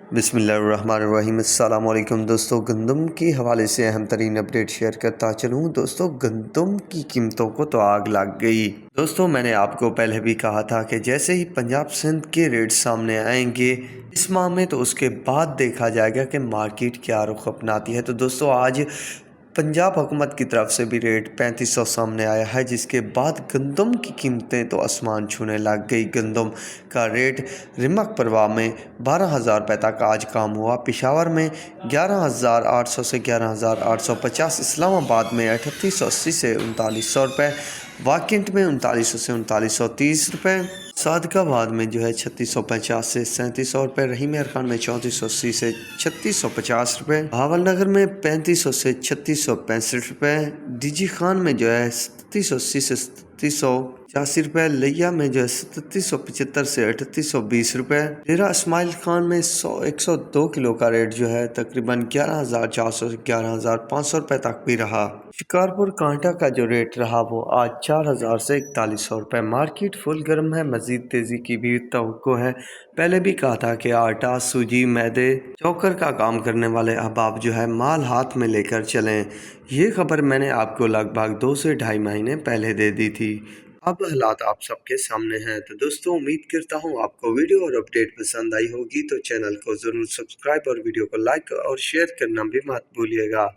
बिस्मिल्लाहिर्रहमानिर्रहीम। अस्सलाम वालेकुम दोस्तों, गंदम के हवाले से अहम तरीन अपडेट शेयर करता चलूँ। दोस्तों, गंदम की कीमतों को तो आग लग गई। दोस्तों, मैंने आपको पहले भी कहा था कि जैसे ही पंजाब सिंध के रेट सामने आएंगे इस माह में, तो उसके बाद देखा जाएगा कि मार्केट क्या रुख अपनाती है। तो दोस्तों, आज पंजाब हुकूमत की तरफ से भी रेट 3500 सामने आया है, जिसके बाद गंदम की कीमतें तो आसमान छूने लग गई। गंदम का रेट रिमक परवाह में 12,000 रुपये तक आज काम हुआ। पेशावर में 11,800 से 11,850, इस्लामाबाद में 3880 से 3900 रुपये, वाकिंट में 3900 से 3930 रुपये, सादकाबाद में जो है 3650 से 3700 रुपये, रहीम अरकान में 3480 से 3650 रुपये, भावलनगर में 3500 से 3665 रुपये, डीजी खान में जो है 3780 से 3785 रुपये, लिया में जो है 3775 से 3820 रुपये, डेरा इस्माइल खान में 102 किलो का रेट जो है तकरीबन 11,400 से 11,500 रुपये तक भी रहा। शिकारपुर कांटा का जो रेट रहा वो आज 4,000 से 4100 रुपये। मार्केट फुल गर्म है, मजीद तेज़ी की भी तवक्को है। पहले भी कहा था कि आटा, सूजी, मैदे, चोकर का काम करने वाले अहबाब जो है माल हाथ में लेकर चलें। ये खबर मैंने आपको लगभग 2 से ढाई महीने पहले दे दी थी। अब हालात आप सबके सामने हैं। तो दोस्तों, उम्मीद करता हूँ आपको वीडियो और अपडेट पसंद आई होगी। तो चैनल को ज़रूर सब्सक्राइब और वीडियो को लाइक और शेयर करना भी मत भूलिएगा।